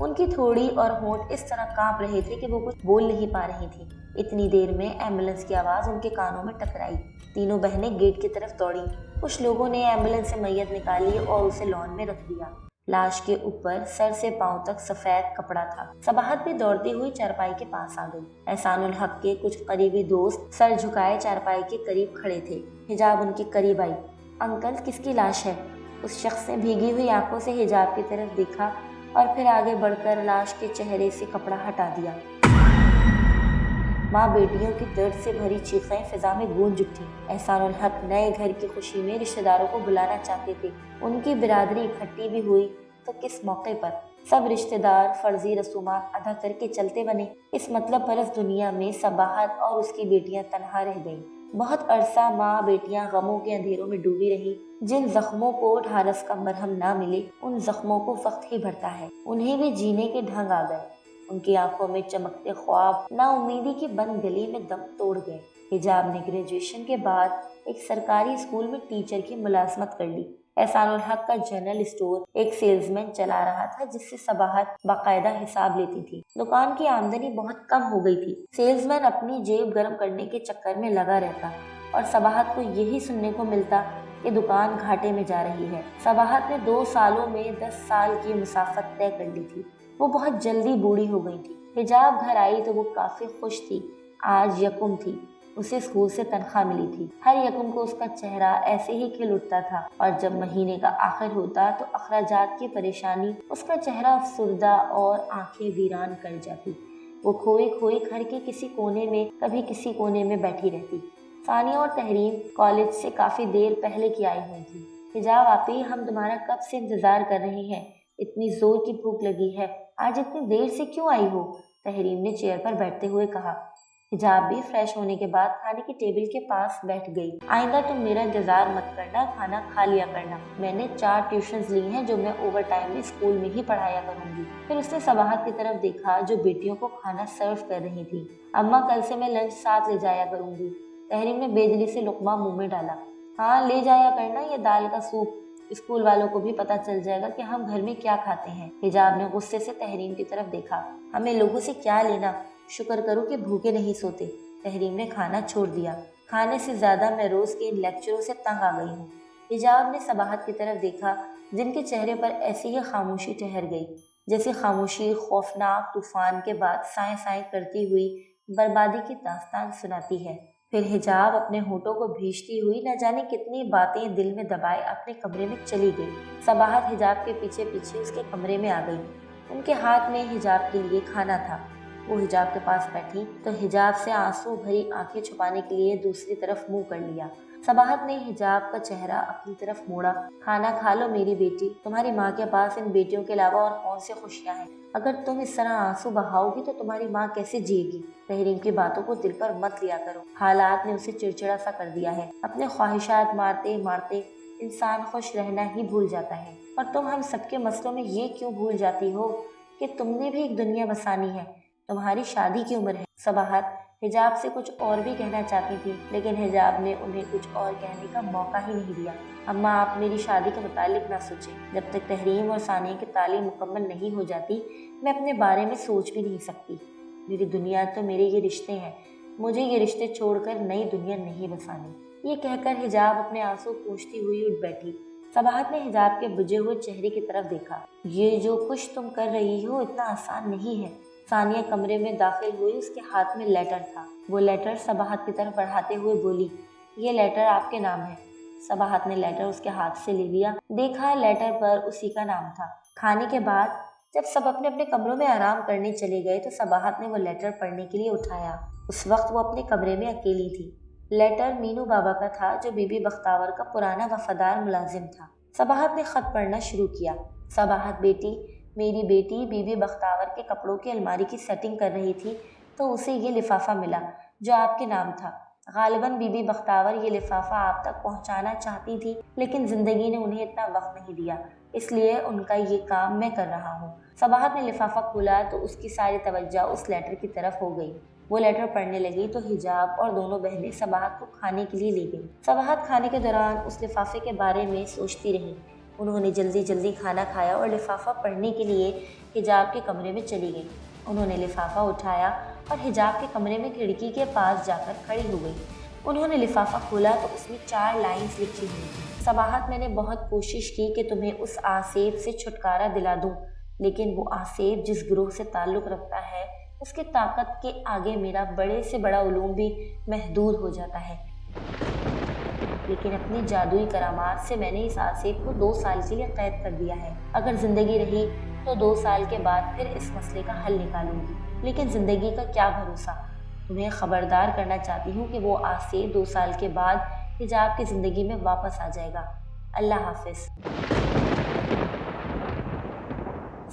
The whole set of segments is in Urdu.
ان کی تھوڑی اور ہونٹ اس طرح کانپ رہے تھے کہ وہ کچھ بول نہیں پا رہی تھی۔ اتنی دیر میں ایمبولینس کی آواز ان کے کانوں میں ٹکرائی۔ تینوں بہنیں گیٹ کی طرف دوڑیں۔ کچھ لوگوں نے ایمبولینس سے میت نکالی اور اسے لان میں رکھ دیا۔ لاش کے اوپر سر سے پاؤں تک سفید کپڑا تھا۔ صباحت بھی دوڑتی ہوئی چارپائی کے پاس آ گئی۔ احسان الحق کے کچھ قریبی دوست سر جھکائے چارپائی کے قریب کھڑے تھے۔ حجاب ان کے قریب آئی۔ انکل، کس کی لاش ہے؟ اس شخص نے بھیگی ہوئی آنکھوں سے حجاب کی طرف دیکھا اور پھر آگے بڑھ کر لاش کے چہرے سے کپڑا ہٹا دیا۔ ماں بیٹیوں کی درد سے بھری چیخیں فضا میں گونج اٹھی۔ احسان الحق نئے گھر کی خوشی میں رشتہ داروں کو بلانا چاہتے تھے۔ ان کی برادری اکٹھی بھی ہوئی تو کس موقع پر؟ سب رشتہ دار فرضی رسومات ادا کر کے چلتے بنے۔ اس مطلب پرست دنیا میں صباحت اور اس کی بیٹیاں تنہا رہ گئیں۔ بہت عرصہ ماں بیٹیاں غموں کے اندھیروں میں ڈوبی رہی۔ جن زخموں کو ڈھارس کا مرہم نہ ملے ان زخموں کو وقت ہی بھرتا ہے۔ انہیں بھی جینے کے ڈھنگ آ گئے۔ ان کی آنکھوں میں چمکتے خواب نا امیدی کی بند گلی میں دم توڑ گئے۔ حجاب نے گریجویشن کے بعد ایک سرکاری اسکول میں ٹیچر کی ملازمت کر لی۔ احسان الحق کا جنرل اسٹور ایک سیلز مین چلا رہا تھا جس سے صباحت باقاعدہ حساب لیتی تھی۔ دکان کی آمدنی بہت کم ہو گئی تھی۔ سیلز مین اپنی جیب گرم کرنے کے چکر میں لگا رہتا اور صباحت کو یہی سننے کو ملتا کہ دکان گھاٹے میں جا رہی ہے۔ صباحت نے 2 سالوں میں 10 سال کی مسافت طے کر لی تھی۔ وہ بہت جلدی بوڑھی ہو گئی تھی۔ حجاب گھر آئی تو وہ کافی خوش تھی۔ آج یکم تھی۔ اسے اسکول سے تنخواہ ملی تھی۔ ہر یکم کو اس کا چہرہ ایسے ہی کھل اٹھتا تھا اور جب مہینے کا آخر ہوتا تو اخراجات کی پریشانی اس کا چہرہ افسردہ اور آنکھیں ویران کر جاتی۔ وہ کھوئی کھوئی گھر کے کسی کونے میں کبھی کسی کونے میں بیٹھی رہتی۔ ثانیہ اور تحریم کالج سے کافی دیر پہلے کی آئی ہوئی تھی۔ حجاب آپی، ہم تمہارا کب سے انتظار کر رہے ہیں۔ اتنی زور کی بھوک لگی ہے، آج اتنی دیر سے کیوں آئی ہو؟ تحریم نے چیئر پر بیٹھتے ہوئے کہا۔ حجاب بھی فریش ہونے کے بعد کھانے کی ٹیبل کے پاس بیٹھ گئی۔ آئندہ تم میرا انتظار مت کرنا، کھانا کھا لیا کرنا۔ میں نے 4 ٹیوشنز لی ہیں جو میں اوور ٹائم میں اسکول میں ہی پڑھایا کروں گی۔ پھر اس نے صباحت کی طرف دیکھا جو بیٹیوں کو کھانا سرو کر رہی تھی۔ اماں، کل سے میں لنچ ساتھ لے جایا کروں گی۔ تحریم نے بے دلی سے لقمہ منہ میں ڈالا۔ ہاں لے جایا کرنا، یہ دال کا سوپ، اسکول والوں کو بھی پتہ چل جائے گا کہ ہم گھر میں کیا کھاتے ہیں۔ حجاب نے غصے سے تحریم کی طرف دیکھا۔ ہمیں لوگوں سے کیا لینا، شکر کرو کہ بھوکے نہیں سوتے۔ تحریم نے کھانا چھوڑ دیا۔ کھانے سے زیادہ میں روز کے ان لیکچروں سے تنگ آ گئی ہوں۔ حجاب نے صباحت کی طرف دیکھا جن کے چہرے پر ایسی ہی خاموشی ٹھہر گئی جیسے خاموشی خوفناک طوفان کے بعد سائیں سائیں کرتی ہوئی بربادی کی داستان سناتی ہے۔ پھر حجاب اپنے ہونٹوں کو بھیجتی ہوئی نہ جانے کتنی باتیں دل میں دبائے اپنے کمرے میں چلی گئی۔ صباحت حجاب کے پیچھے پیچھے اس کے کمرے میں آ گئی۔ ان کے ہاتھ میں حجاب کے لیے کھانا تھا۔ وہ حجاب کے پاس بیٹھی تو حجاب سے آنسو بھری آنکھیں چھپانے کے لیے دوسری طرف منہ کر لیا۔ صباحت نے حجاب کا چہرہ اپنی طرف موڑا۔ کھانا کھا لو میری بیٹی، تمہاری ماں کے پاس ان بیٹیوں کے علاوہ اور کون سے خوشیاں ہیں؟ اگر تم اس طرح آنسو بہاؤ گی تو تمہاری ماں کیسے جیے گی؟ تحریم کی باتوں کو دل پر مت لیا کرو۔ حالات نے اسے چڑچڑا سا کر دیا ہے۔ اپنے خواہشات مارتے مارتے انسان خوش رہنا ہی بھول جاتا ہے۔ اور تم ہم سب کے مسئلوں میں یہ کیوں بھول جاتی ہو کہ تم نے بھی ایک دنیا بسانی ہے، تمہاری شادی کی عمر ہے۔ صباحت حجاب سے کچھ اور بھی کہنا چاہتی تھی لیکن حجاب نے انہیں کچھ اور کہنے کا موقع ہی نہیں دیا۔ اماں، آپ میری شادی کے متعلق نہ سوچیں۔ جب تک تحریم اور ثانیہ کی تعلیم مکمل نہیں ہو جاتی میں اپنے بارے میں سوچ بھی نہیں سکتی۔ میری دنیا تو میرے یہ رشتے ہیں، مجھے یہ رشتے چھوڑ کر نئی دنیا نہیں بسانی۔ یہ کہہ کر حجاب اپنے آنسو پوچھتی ہوئی اٹھ بیٹھی۔ صباحت نے حجاب کے بجھے ہوئے چہرے کی طرف دیکھا۔ یہ جو کچھ تم کر رہی ہو اتنا آسان نہیں ہے۔ ثانیہ کمرے میں داخل ہوئی، اس کے ہاتھ میں لیٹر تھا۔ وہ لیٹر صباحت کی طرف بڑھاتے ہوئے بولی، یہ لیٹر آپ کے نام ہے۔ صباحت نے لیٹر اس کے ہاتھ سے لے لیا۔ دیکھا لیٹر پر اسی کا نام تھا۔ کھانے کے بعد جب سب اپنے اپنے کمروں میں آرام کرنے چلے گئے تو صباحت نے وہ لیٹر پڑھنے کے لیے اٹھایا۔ اس وقت وہ اپنے کمرے میں اکیلی تھی۔ لیٹر مینو بابا کا تھا جو بی بی بختاور کا پرانا وفادار ملازم تھا۔ صباحت نے خط پڑھنا شروع کیا۔ صباحت بیٹی، میری بیٹی بی بی بختاور کے کپڑوں کی الماری کی سیٹنگ کر رہی تھی تو اسے یہ لفافہ ملا جو آپ کے نام تھا۔ غالباً بی بی بختاور یہ لفافہ آپ تک پہنچانا چاہتی تھی لیکن زندگی نے انہیں اتنا وقت نہیں دیا، اس لیے ان کا یہ کام میں کر رہا ہوں۔ صباحت نے لفافہ کھولا تو اس کی ساری توجہ اس لیٹر کی طرف ہو گئی۔ وہ لیٹر پڑھنے لگی تو حجاب اور دونوں بہنیں صباحت کو کھانے کے لیے لے گئیں۔ صباحت کھانے کے دوران اس لفافے کے بارے میں سوچتی رہی۔ انہوں نے جلدی جلدی کھانا کھایا اور لفافہ پڑھنے کے لیے حجاب کے کمرے میں چلی گئی۔ انہوں نے لفافہ اٹھایا اور حجاب کے کمرے میں کھڑکی کے پاس جا کر کھڑی ہو گئی۔ انہوں نے لفافہ کھولا تو اس میں 4 لائنز لکھی ہوئی تھیں۔ صباحت، میں نے بہت کوشش کی کہ تمہیں اس آصف سے چھٹکارا دلا دوں، لیکن وہ آصف جس گروہ سے تعلق رکھتا ہے اس کی طاقت کے آگے میرا بڑے سے بڑا علوم بھی محدود ہو جاتا ہے۔ لیکن اپنی جادوئی کرامات سے میں نے اس آصف کو 2 سال کے لیے قید کر دیا ہے۔ اگر زندگی رہی تو 2 سال کے بعد پھر اس مسئلے کا حل نکالوں گی، لیکن زندگی کا کیا بھروسہ۔ تمہیں خبردار کرنا چاہتی ہوں کہ وہ آصف 2 سال کے بعد حجاب کی زندگی میں واپس آ جائے گا۔ اللہ حافظ۔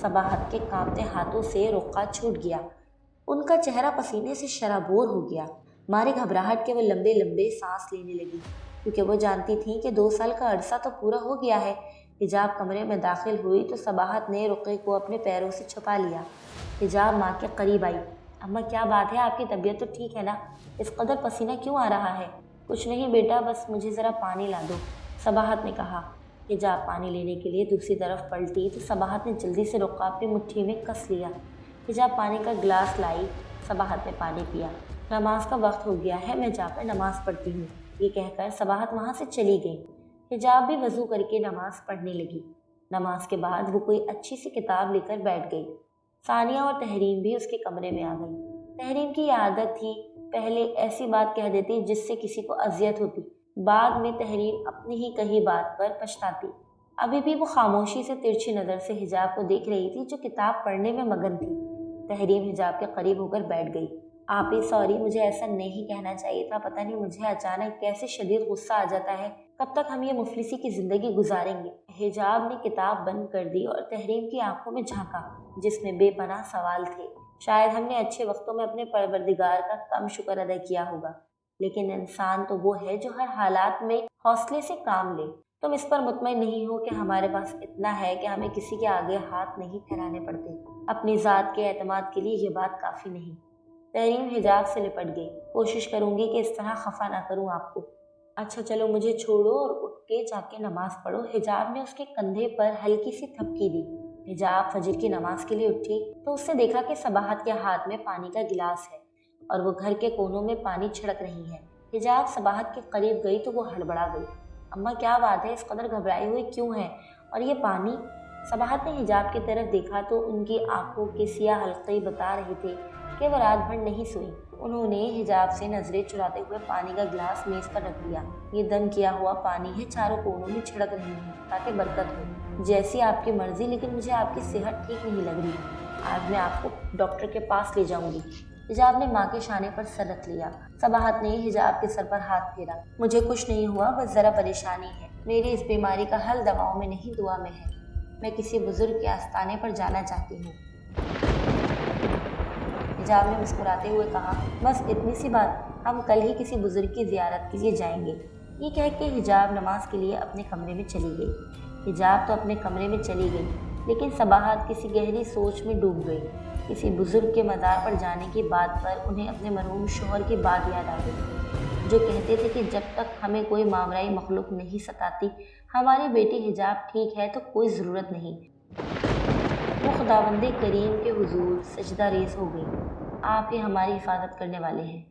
صباحت کے کانپتے ہاتھوں سے رقعہ چھوٹ گیا۔ ان کا چہرہ پسینے سے شرابور ہو گیا۔ مارے گھبراہٹ کے وہ لمبے لمبے سانس لینے لگی، کیونکہ وہ جانتی تھیں کہ 2 سال کا عرصہ تو پورا ہو گیا ہے۔ حجاب کمرے میں داخل ہوئی تو صباحت نے رقعے کو اپنے پیروں سے چھپا لیا۔ حجاب ماں کے قریب آئی۔ اماں، کیا بات ہے؟ آپ کی طبیعت تو ٹھیک ہے نا؟ اس قدر پسینہ کیوں آ رہا ہے؟ کچھ نہیں بیٹا، بس مجھے ذرا پانی لا دو، صباحت نے کہا۔ حجاب پانی لینے کے لیے دوسری طرف پلٹی تو صباحت نے جلدی سے رقعہ اپنی مٹھی میں کس لیا۔ حجاب پانی کا گلاس لائی۔ صباحت نے پانی پیا۔ نماز کا وقت ہو گیا ہے، میں جا کر نماز پڑھتی ہوں، یہ کہہ کر صباحت وہاں سے چلی گئی۔ حجاب بھی وضو کر کے نماز پڑھنے لگی۔ نماز کے بعد وہ کوئی اچھی سی کتاب لے کر بیٹھ گئی۔ ثانیہ اور تحریم بھی اس کے کمرے میں آ گئی۔ تحریم کی یہ عادت تھی، پہلے ایسی بات کہہ دیتی جس سے کسی کو اذیت ہوتی، بعد میں تحریم اپنی ہی کہی بات پر پچھتاتی۔ ابھی بھی وہ خاموشی سے ترچھی نظر سے حجاب کو دیکھ رہی تھی جو کتاب پڑھنے میں مگن تھی۔ تحریم حجاب کے قریب ہو کر بیٹھ گئی۔ آپی سوری، مجھے ایسا نہیں کہنا چاہیے تھا، پتہ نہیں مجھے اچانک کیسے شدید غصہ آ جاتا ہے۔ کب تک ہم یہ مفلسی کی زندگی گزاریں گے؟ حجاب نے کتاب بند کر دی اور تحریم کی آنکھوں میں جھانکا جس میں بے پناہ سوال تھے۔ شاید ہم نے اچھے وقتوں میں اپنے پروردگار کا کم شکر ادا کیا ہوگا، لیکن انسان تو وہ ہے جو ہر حالات میں حوصلے سے کام لے۔ تم اس پر مطمئن نہیں ہو کہ ہمارے پاس اتنا ہے کہ ہمیں کسی کے آگے ہاتھ نہیں پھیلانے پڑتے۔ اپنی ذات کے اعتماد کے لیے یہ بات کافی نہیں۔ تحریم حجاب سے لپٹ گئی۔ کوشش کروں گی کہ اس طرح خفا نہ کروں آپ کو۔ اچھا چلو مجھے چھوڑو اور اٹھ کے جا کے نماز پڑھو۔ حجاب نے اس کے کندھے پر ہلکی سی تھپکی دی۔ حجاب فجر کی نماز کے لیے اٹھی تو اس نے دیکھا کہ صباحت کے ہاتھ میں پانی کا گلاس ہے اور وہ گھر کے کونوں میں پانی چھڑک رہی ہے۔ حجاب صباحت کے قریب گئی تو وہ ہڑبڑا گئی۔ اماں، کیا بات ہے؟ اس قدر گھبرائی ہوئی کیوں ہے؟ اور یہ پانی؟ صباحت نے حجاب کی طرف دیکھا تو ان کی آنکھوں کے سیاہ حلقے بتا رہے تھے کہ وہ رات بھر نہیں سوئی۔ انہوں نے حجاب سے نظریں چراتے ہوئے پانی کا گلاس میز پر رکھ دیا۔ یہ دم کیا ہوا پانی ہے، چاروں کونوں میں چھڑک رہی ہے تاکہ برکت ہو۔ جیسی آپ کی مرضی، لیکن مجھے آپ کی صحت ٹھیک نہیں لگ رہی۔ آج میں آپ کو ڈاکٹر کے پاس لے جاؤں گی۔ حجاب نے ماں کے شانے پر سر رکھ لیا۔ صباحت نے حجاب کے سر پر ہاتھ پھیرا۔ مجھے کچھ نہیں ہوا، بس ذرا پریشانی ہے۔ میری اس بیماری کا حل دواؤں میں نہیں، دعا میں ہے۔ میں کسی بزرگ کے آستانے پر جانا چاہتی ہوں۔ حجاب نے مسکراتے ہوئے کہا، بس اتنی سی بات، ہم کل ہی کسی بزرگ کی زیارت کے لیے جائیں گے۔ یہ کہہ کے حجاب نماز کے لیے اپنے کمرے میں چلی گئی۔ حجاب تو اپنے کمرے میں چلی گئی، لیکن صباحت کسی گہری سوچ میں ڈوب گئی۔ کسی بزرگ کے مزار پر جانے کی بات پر انہیں اپنے مرحوم شوہر کی بات یاد آ گئی، جو کہتے تھے کہ جب تک ہمیں کوئی مامرائی مخلوق نہیں ستاتی، ہماری بیٹی حجاب ٹھیک ہے تو کوئی ضرورت نہیں۔ وہ خداوند کریم کے حضور سجدہ ریز ہو گئی۔ آپ ہی ہماری حفاظت کرنے والے ہیں۔